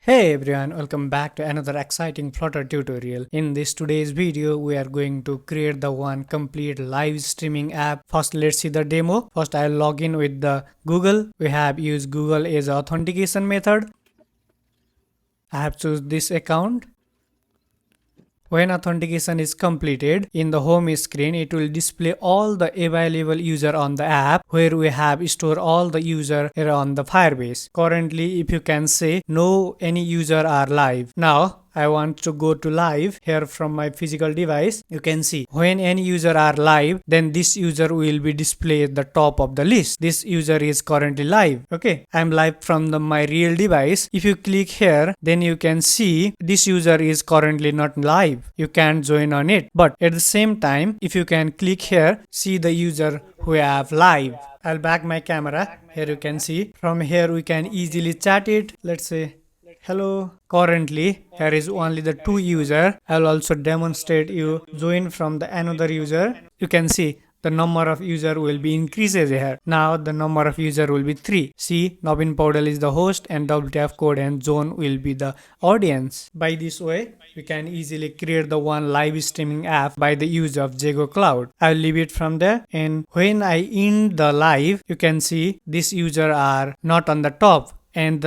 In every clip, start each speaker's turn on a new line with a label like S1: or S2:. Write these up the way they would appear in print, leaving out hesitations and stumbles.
S1: Hey everyone, welcome back to another exciting Flutter tutorial. In this today's video, we are going to create the one complete live streaming app. First, let's see the demo. First, I'll log in with the Google. We have used Google as authentication method. I have chosen this account. When authentication is completed, in the home screen, it will display all the available user on the app where we have stored all the user here on the Firebase. Currently, if you can say, no any user are live. Now, I want to go to live here from my physical device. You can see when any user are live, then this user will be displayed at the top of the list. This user is currently live. Okay, I'm live from my real device. If you click here, then you can see this user is currently not live. You can't join on it. But at the same time, if you can click here, see the user who have live. I'll back my camera. Here you can see. From here we can easily chat it. Let's say hello. Currently, here is only the two user. I'll also demonstrate you join from the another user. You can see the number of user will be increases here. Now the number of user will be 3. See, Nobin Powdel is the host and WTF code and zone will be the audience. By this way, we can easily create the one live streaming app by the use of ZEGOCLOUD. I'll leave it from there, and when I end the live, you can see this user are not on the top. And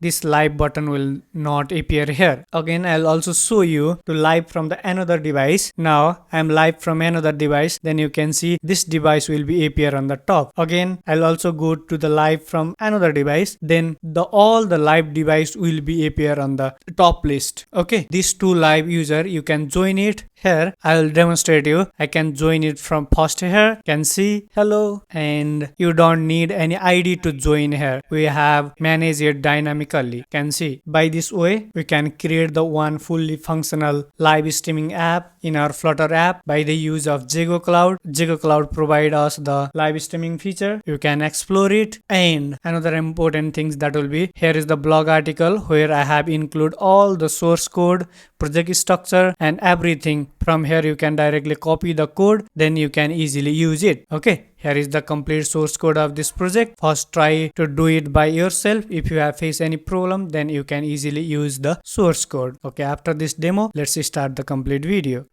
S1: this live button will not appear here. Again, I'll also show you to live from the another device. Now I'm live from another device. Then you can see this device will be appear on the top. Again, I'll also go to the live from another device. Then all the live device will be appear on the top list. Okay, these two live user, you can join it here. I'll demonstrate you. I can join it from first here. Can see hello, and you don't need any ID to join here. We have manage it dynamically. Can see by this way we can create the one fully functional live streaming app in our Flutter app by the use of ZEGOCLOUD. ZEGOCLOUD provide us the live streaming feature. You can explore it, and another important things that will be here is the blog article where I have include all the source code, project structure and everything. From here you can directly copy the code, then you can easily use it. Okay, here is the complete source code of this project. First, try to do it by yourself. If you have faced any problem, then you can easily use the source code. Okay, after this demo, let's start the complete video.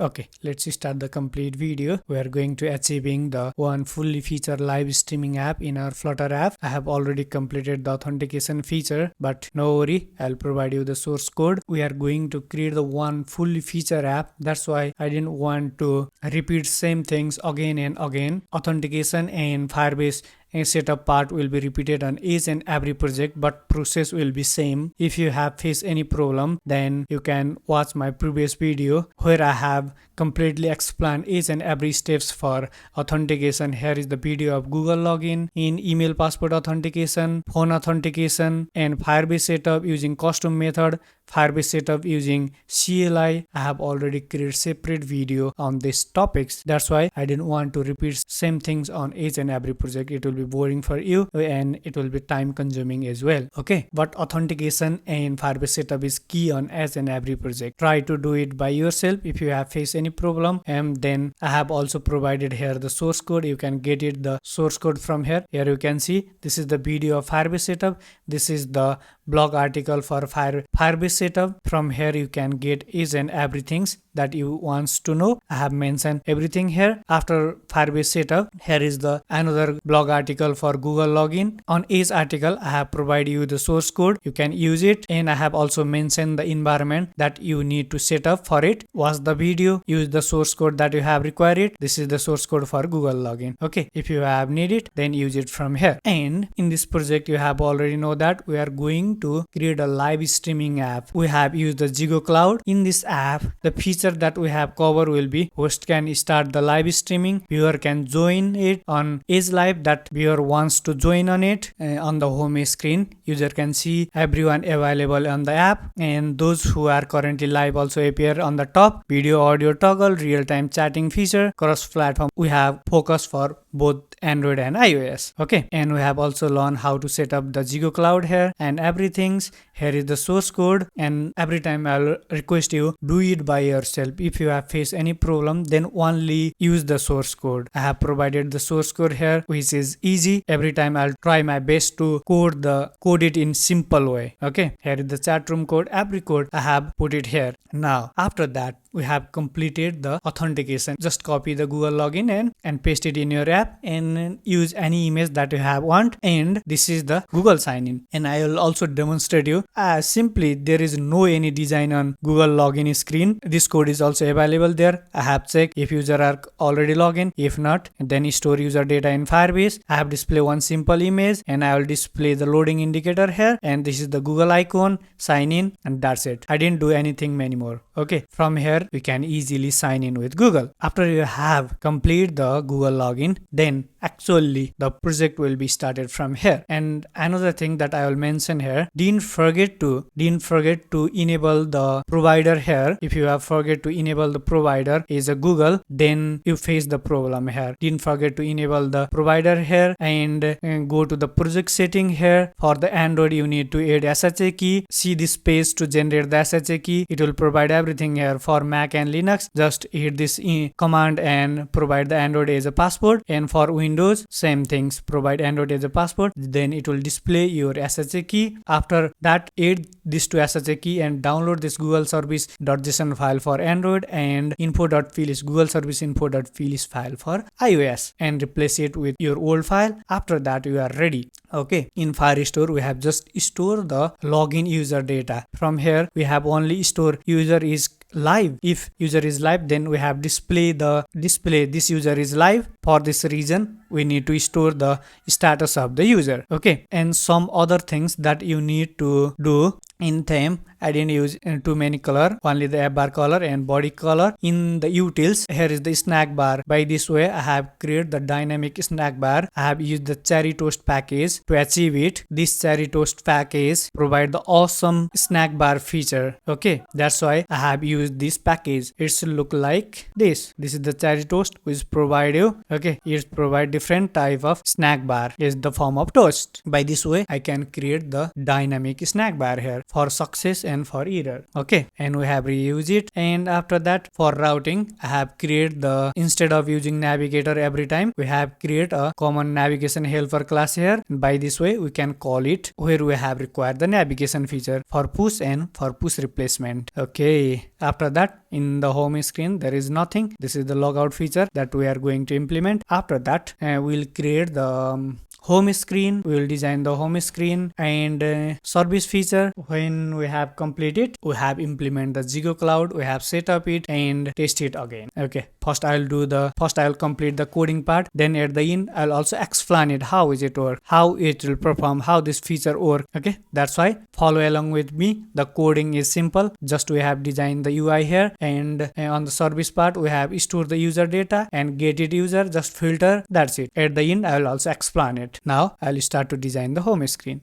S1: Okay, let's start the complete video. We are going to achieving the one fully featured live streaming app in our Flutter app. I have already completed the authentication feature, but no worry, I'll provide you the source code. We are going to create the one fully featured app. That's why I didn't want to repeat same things again and again. Authentication and Firebase and setup part will be repeated on each and every project, but process will be same. If you have faced any problem, then you can watch my previous video where I have completely explained each and every steps for authentication. Here is the video of Google login, in email password authentication, phone authentication, and Firebase setup using custom method, Firebase setup using CLI. I have already created separate video on these topics. That's why I didn't want to repeat same things on each and every project. It will be boring for you and it will be time consuming as well. Okay, but authentication and Firebase setup is key on each and every project. Try to do it by yourself if you have faced any problem, and then I have also provided here the source code. You can get it the source code from here. Here you can see this is the video of Firebase setup. This is the blog article for Firebase setup. From here you can get each and everything that you wants to know. I have mentioned everything here. After Firebase setup, here is the another blog article for Google login. On each article I have provided you the source code. You can use it, and I have also mentioned the environment that you need to set up for it. Watch the video, use the source code that you have required. This is the source code for Google login. Okay, if you have need it, then use it from here. And in this project you have already know that we are going to create a live streaming app. We have used the ZEGOCLOUD. In this app, the feature that we have covered will be host can start the live streaming, viewer can join it on each live that viewer wants to join on it. On the home screen, user can see everyone available on the app, and those who are currently live also appear on the top. Video audio toggle, real-time chatting feature, cross-platform. We have focus for both Android and iOS. Okay, and we have also learned how to set up the ZEGOCLOUD here and everything. Here is the source code, and every time I'll request you do it by yourself. yourself. If you have faced any problem, then only use the source code. I have provided the source code here, which is easy. Every time I'll try my best to code it in simple way. Okay, here is the chat room code. Every code I have put it here. Now after that, we have completed the authentication. Just copy the Google login and paste it in your app and use any image that you have want, and this is the Google sign in. And I will also demonstrate you simply there is no any design on Google login screen. This code is also available there. I have checked if user are already logged. If not, then store user data in Firebase. I have display one simple image and I will display the loading indicator here, and this is the Google icon, sign in, and that's it. I didn't do anything anymore. Okay, from here we can easily sign in with Google. After you have completed the Google login, then actually the project will be started from here. And another thing that I will mention here, didn't forget to enable the provider here. If you have forget to enable the provider is a Google, then you face the problem here. Didn't forget to enable the provider here, and go to the project setting here. For the Android you need to add SHA key. See this page to generate the SHA key. It will provide everything here. For Mac and Linux, just hit this command and provide the Android as a password. And for Windows, same things, provide Android as a password. Then it will display your SHA key. After that, add this to SHA key and download this Google service.json file for Android and info.fil is Google service info.fil is file for iOS, and replace it with your old file. After that, you are ready. Okay, in Firestore we have just store the login user data. From here we have only store user is live. If user is live, then we have display this user is live. For this reason we need to store the status of the user. Okay, and some other things that you need to do in theme. I didn't use too many color, only the app bar color and body color. In the utils, here is the snack bar. By this way I have created the dynamic snack bar. I have used the cherry toast package to achieve it. This cherry toast package provide the awesome snack bar feature. Okay, that's why I have used this package. It should look like this. This is the cherry toast which provide you. Okay, it provide different type of snack bar is the form of toast. By this way I can create the dynamic snack bar here for success and for error. Okay, and we have reused it. And after that, for routing I have created the, instead of using navigator every time, we have create a common navigation helper class here. By this way we can call it where we have required the navigation feature for push and for push replacement. Okay, after that in the home screen there is nothing. This is the logout feature that we are going to implement. After that we'll create the home screen. We will design the home screen and service feature. When we have completed, we have implement the ZEGOCLOUD. We have set up it and test it again. Okay, first I'll complete the coding part. Then at the end I'll also explain it how is it work, how it will perform, how this feature work. Okay, that's why follow along with me. The coding is simple. Just we have designed the UI here, and on the service part we have store the user data and get it user, just filter. That's it. At the end I will also explain it. Now I'll start to design the home screen.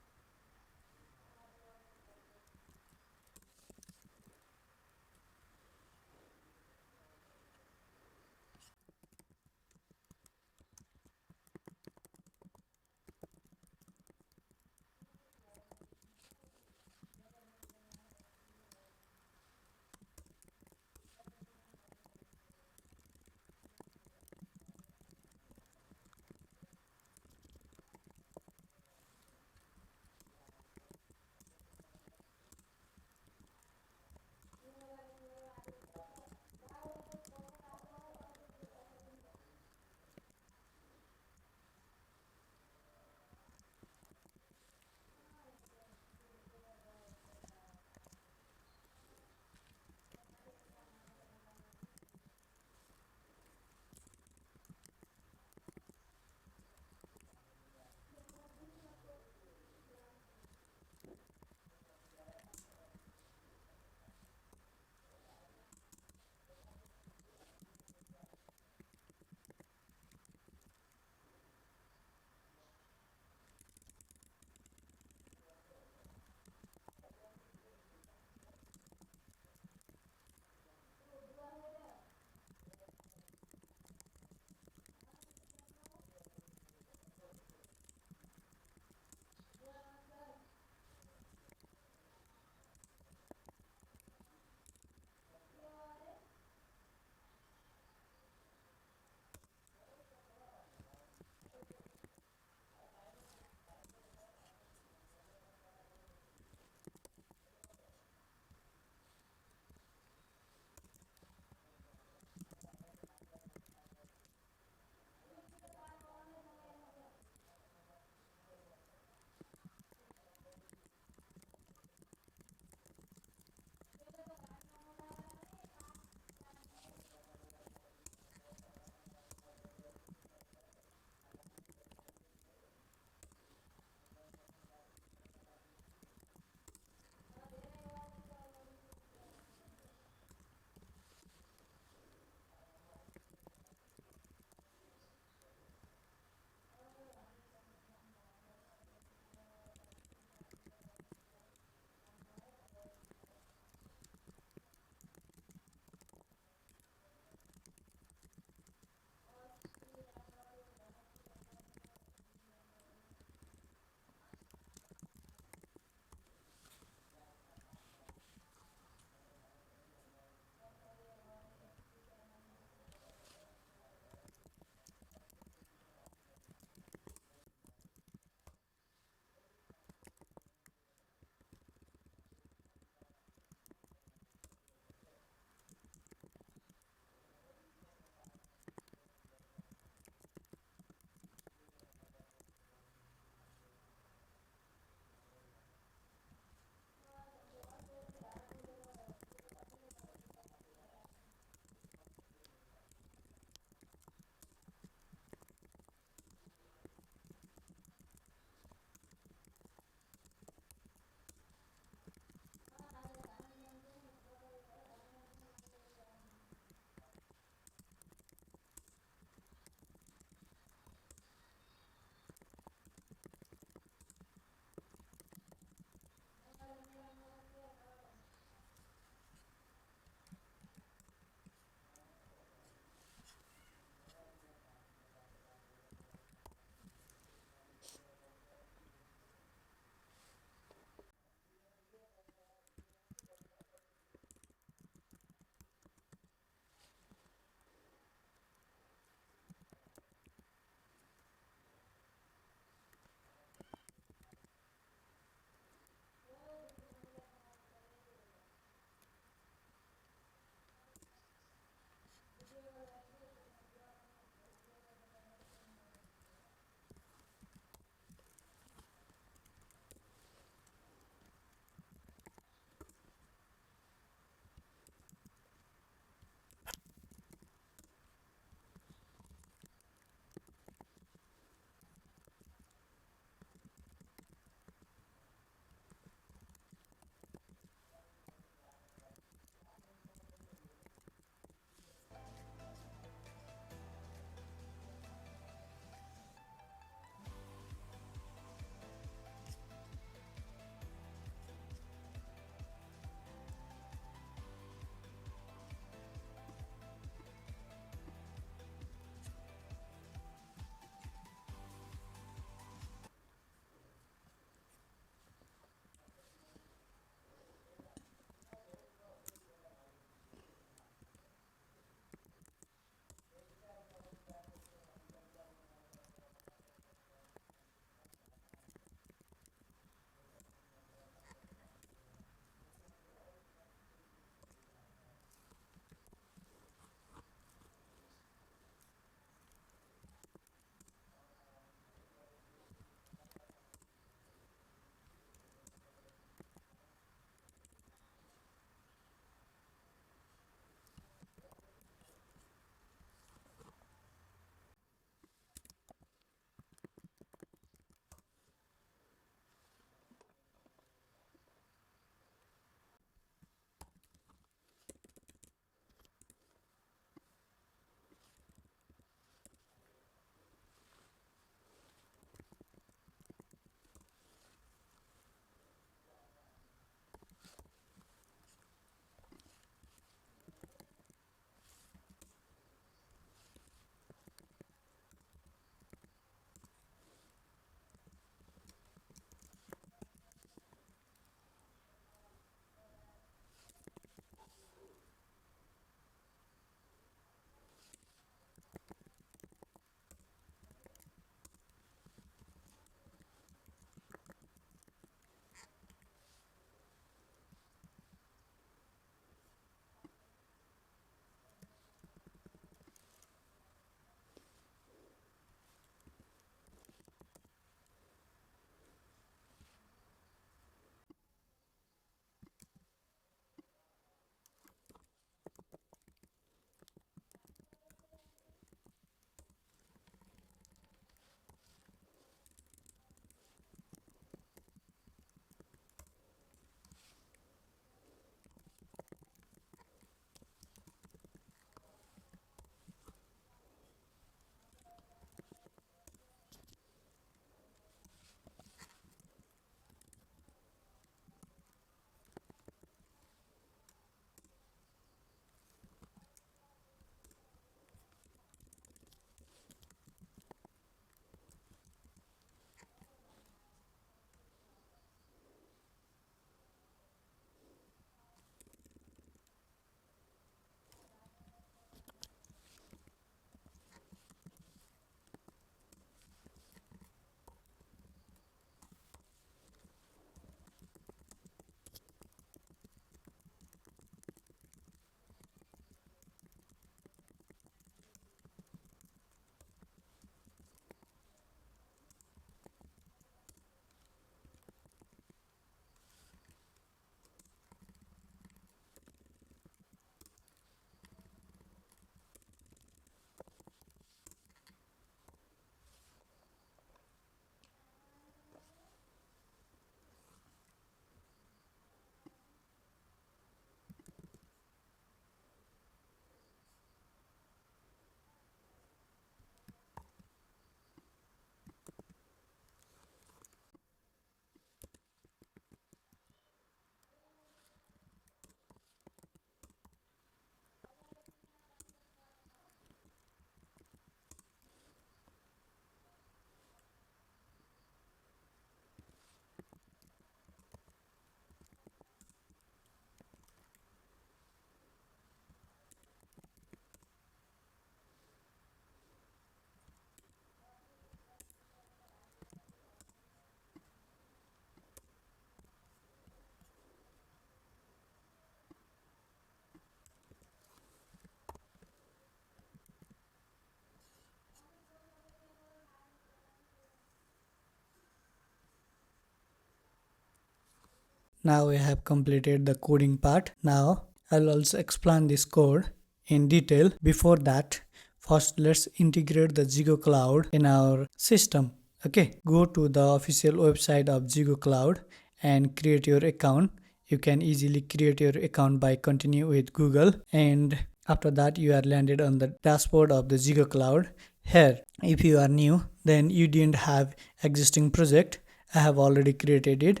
S1: Now we have completed the coding part. Now I'll also explain this code in detail. Before that, first let's integrate the ZEGOCLOUD in our system. Okay, go to the official website of ZEGOCLOUD and create your account. You can easily create your account by continue with Google, and after that you are landed on the dashboard of the ZEGOCLOUD. Here, if you are new, then you didn't have existing project. I have already created it,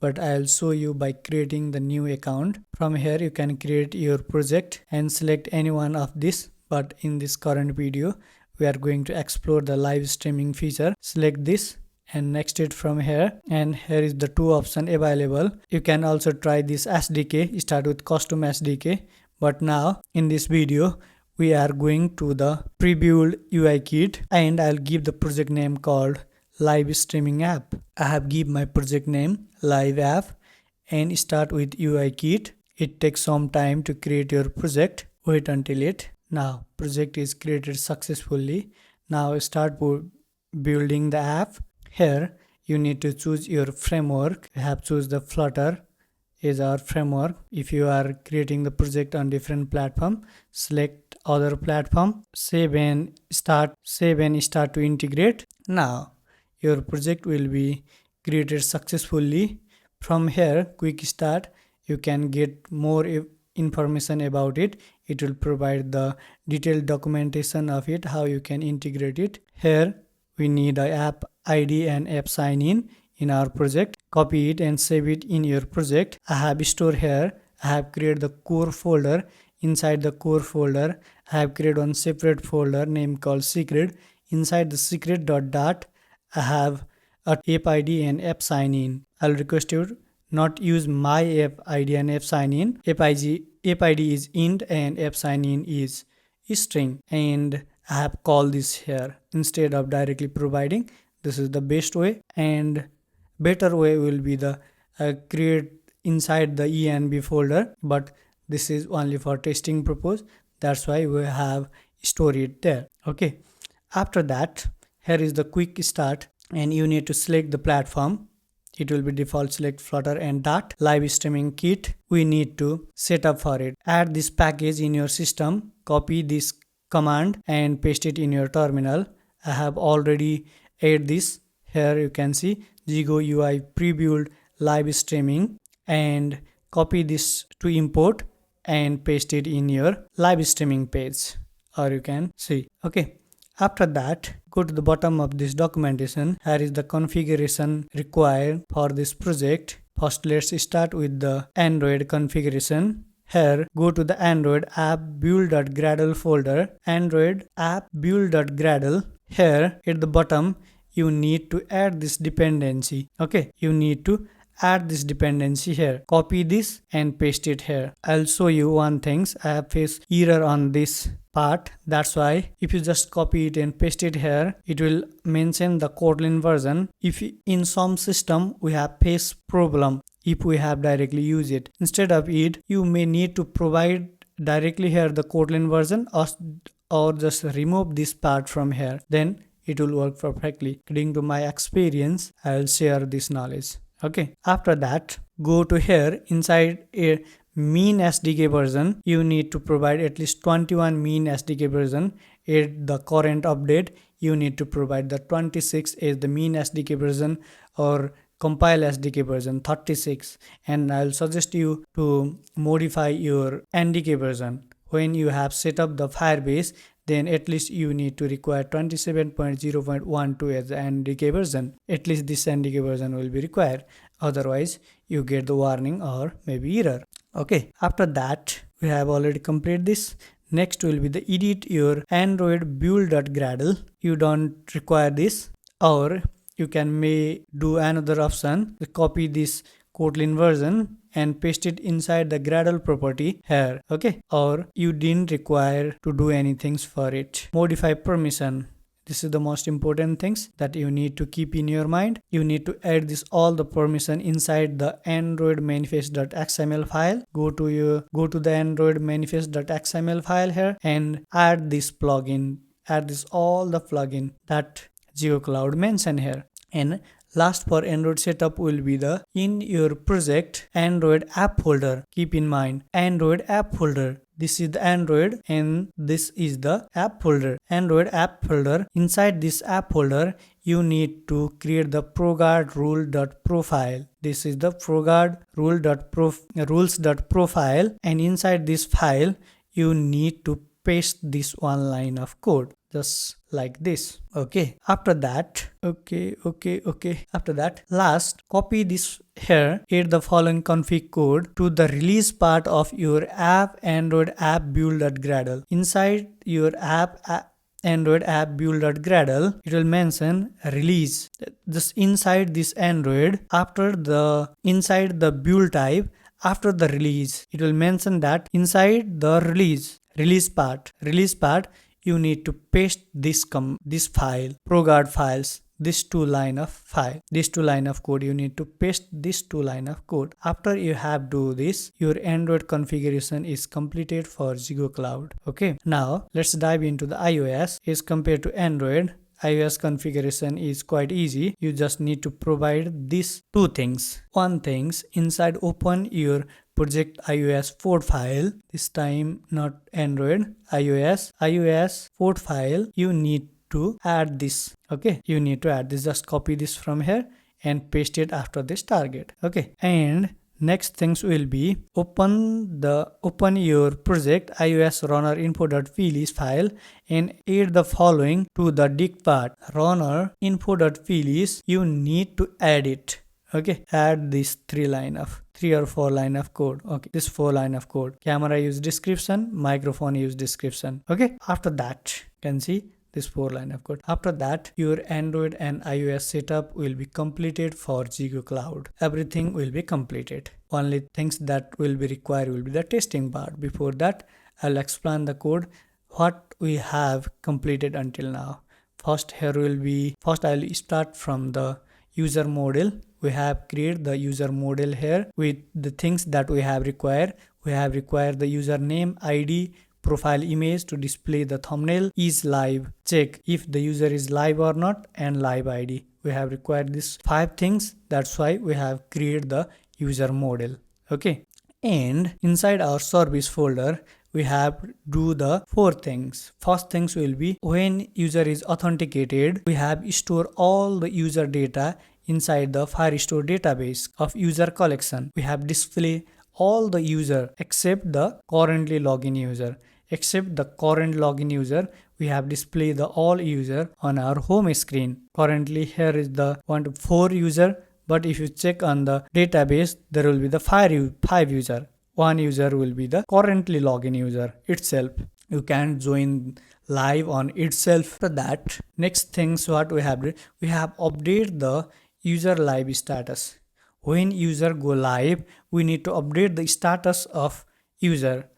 S1: but I'll show you by creating the new account. From here you can create your project and select any one of this, but in this current video we are going to explore the live streaming feature. Select this and next it from here, and here is the two options available. You can also try this SDK, start with custom SDK, but now in this video we are going to the pre-built UI kit, and I'll give the project name called live streaming app. I have give my project name live app and start with UI kit. It takes some time to create your project. Wait until it. Now project is created successfully. Now start building the app. Here you need to choose your framework. You have choose the Flutter is our framework. If you are creating the project on different platform, select other platform, save and start to integrate. Now your project will be created successfully. From here, quick start, you can get more information about it. It will provide the detailed documentation of it, how you can integrate it. Here we need a app ID and app sign in our project. Copy it and save it in your project. I have stored here. I have created the core folder. Inside the core folder, I have created one separate folder named called secret. Inside the secret dot I have a app ID and app sign in. I'll request you not use my app ID and app sign in. App ID is int and app sign in is string, and I have called this here instead of directly providing. This is the best way, and better way will be the create inside the env folder, but this is only for testing purpose. That's why we have stored it there. Okay, after that, here is the quick start, and you need to select the platform. It will be default select Flutter and Dart. Live streaming kit, we need to set up for it. Add this package in your system, copy this command and paste it in your terminal. I have already added this. Here you can see Zego UI pre-built live streaming, and copy this to import and paste it in your live streaming page, or you can see. Okay, after that, go to the bottom of this documentation. Here is the configuration required for this project. First, let's start with the Android configuration. Here, go to the Android app build.gradle folder. Android app build.gradle. Here, at the bottom, you need to add this dependency. Okay, you need to add this dependency here. Copy this and paste it here. I'll show you one thing. I have faced error on this part. That's why if you just copy it and paste it here, it will mention the Kotlin version. If in some system we have faced problem if we have directly use it. Instead of it, you may need to provide directly here the Kotlin version, or just remove this part from here. Then it will work perfectly. According to my experience, I'll share this knowledge. Okay, after that, go to here. Inside a mean SDK version, you need to provide at least 21 mean SDK version. At the current update, you need to provide the 26 as the mean SDK version, or compile SDK version 36. And I'll suggest you to modify your NDK version. When you have set up the Firebase, then at least you need to require 27.0.12 as the NDK version. At least this NDK version will be required. Otherwise, you get the warning or maybe error. Okay, after that, we have already completed this. Next will be the edit your Android build.gradle. You don't require this, or you may do another option. Copy this Kotlin version and paste it inside the Gradle property here. Okay, or you didn't require to do anything for it. Modify permission. This is the most important things that you need to keep in your mind. You need to add this all the permission inside the Android manifest.xml file. Go to the Android manifest.xml file here and add this plugin. Add this all the plugin that ZEGOCLOUD mentioned here. And Last for Android setup will be the in your project Android app folder. Keep in mind Android app folder. This is the Android and this is the app folder. Android app folder. Inside this app folder, you need to create the ProGuard rule.profile. This is the ProGuard rules.profile, and inside this file, you need to paste this one line of code. Just like this. Okay. After that, after that, last, copy this here, add the following config code to the release part of your app Android app build.gradle. Inside your app Android app build.gradle, it will mention release. Just inside this Android, inside the build type, after the release, it will mention that inside the release part, you need to paste this file, ProGuard files, this two line of code. You need to paste this two line of code. After you have do this, your Android configuration is completed for ZEGOCLOUD. Okay, now let's dive into the iOS. As compared to Android, iOS configuration is quite easy. You just need to provide these two things. One thing, inside open your project iOS 4 file, this time not Android, iOS 4 file, you need to add this. Okay, you need to add this. Just copy this from here and paste it after this target. Okay, and next things will be open your project iOS runner info.plist file and add the following to the dict part. Runner info.plist, you need to add it. Okay, add this 3 or 4 line of code. Okay, this 4 line of code. Camera use description, microphone use description. Okay, after that, you can see this 4 line of code. After that, your Android and iOS setup will be completed for ZEGOCLOUD. Everything will be completed. Only things that will be required will be the testing part. Before that, I'll explain the code, what we have completed until now. First, I'll start from the user model. We have created the user model here with the things that we have required. We have required the username, ID, profile image to display the thumbnail, is live, check if the user is live or not, and live ID. We have required these 5 things. That's why we have created the user model. Okay, and inside our service folder, we have do the 4 things. First things will be when user is authenticated, we have store all the user data inside the Firestore database of user collection. We have display all the user except the currently login user. Except the current login user, we have display the all user on our home screen. Currently here is the 1 to 4 user, but if you check on the database, there will be the 5 user. 1 user will be the currently login user itself. You can join live on itself. For that, next things what we have update the user live status. When user go live, we need to update the status of user.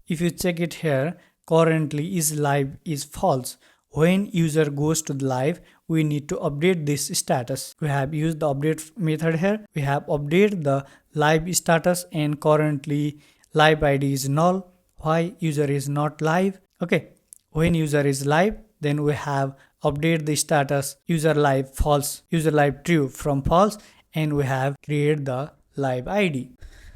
S1: If you check it here, currently is live is false. When user goes to the live, we need to update this status. We have used the update method here. We have updated the live status and currently live ID is null. Why user is not live? Okay, when user is live, then we have update the status user live false, user live true from false, and we have created the live ID.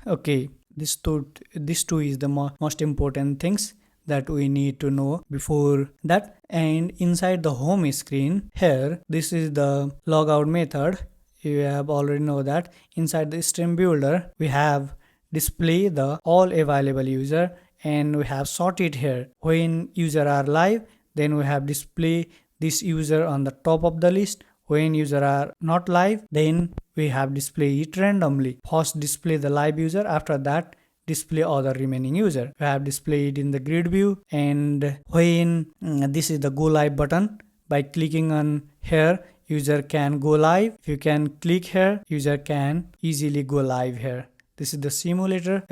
S1: Okay, this two is the most important things that we need to know before that. And inside the home screen here, this is the logout method. You have already know that inside the stream builder, we have display the all available user, and we have sorted here. When user are live, then we have display this user on the top of the list. When user are not live, then we have display it randomly. First display the live user, after that display other remaining user. We have displayed in the grid view, and when this is the go live button, by clicking on here, user can go live. If you can click here, user can easily go live here. This is the simulator.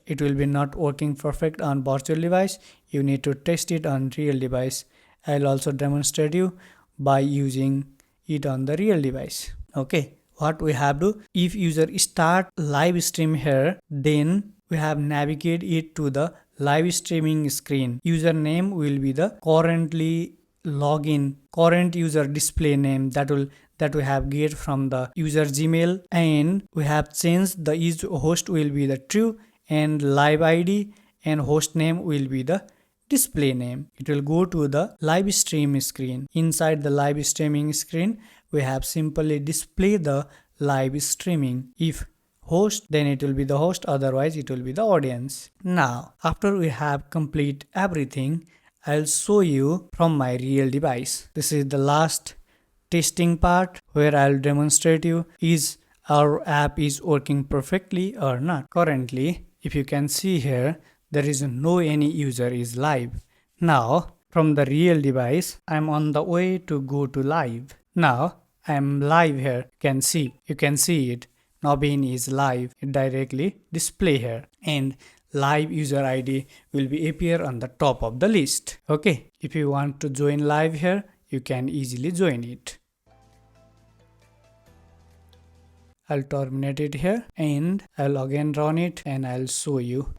S1: It will be not working perfect on virtual device. You need to test it on real device. I'll also demonstrate you by using it on the real device. Okay, what we have to, if user start live stream here, then we have navigate it to the live streaming screen. Username will be the currently login, current user display name, that will that we have get from the user Gmail, and we have changed the host will be the true and live ID and host name will be the display name. It will go to the live stream screen. Inside the live streaming screen, we have simply display the live streaming. If host, then it will be the host, otherwise it will be the audience. Now, after we have complete everything, I'll show you from my real device. This is the last testing part where I'll demonstrate you is our app is working perfectly or not. Currently, if you can see here, there is no any user is live. Now, from the real device, I'm on the way to go to live. Now, I'm live here. You can see it. Nobin is live. It directly display here. And live user ID will be appear on the top of the list. Okay. If you want to join live here, you can easily join it. I'll terminate it here and I'll again run it and I'll show you.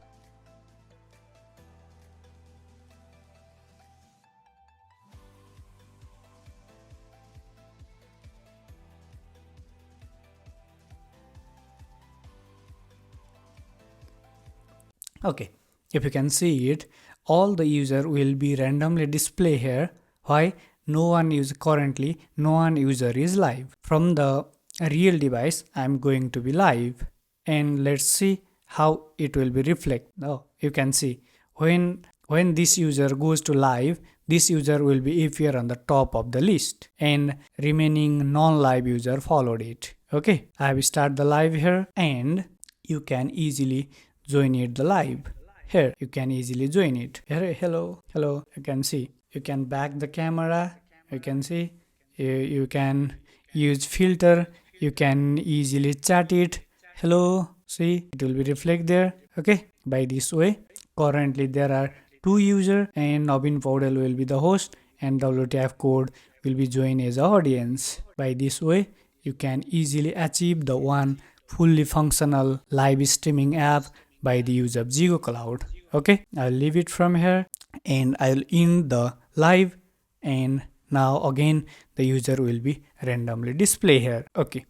S1: Okay, if you can see it, all the user will be randomly display here. Why? No one user is live. From the real device, I'm going to be live, and let's see how it will be reflect. Now you can see when this user goes to live, this user will be appear on the top of the list, and remaining non-live user followed it. Okay, I will start the live here, and you can easily join it the live. Here you can easily join it. Here, hello, you can see. You can back the camera. You can see. You can use filter. You can easily chat it. Hello, see, it will be reflect there. Okay, by this way. Currently there are 2 users and Nobin Paudel will be the host and WTF code will be joined as an audience. By this way, you can easily achieve the one fully functional live streaming app by the use of ZEGOCLOUD. Okay, I'll leave it from here and I'll end the live, and now again the user will be randomly display here. Okay,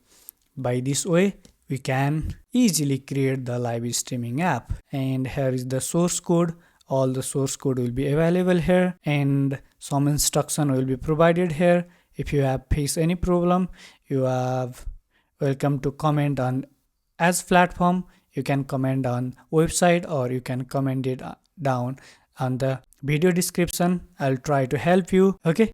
S1: by this way we can easily create the live streaming app, and here is the source code. All the source code will be available here and some instruction will be provided here. If you have faced any problem, you have welcome to comment on as platform. You can comment on website or you can comment it down on the video description. I'll try to help you. Okay.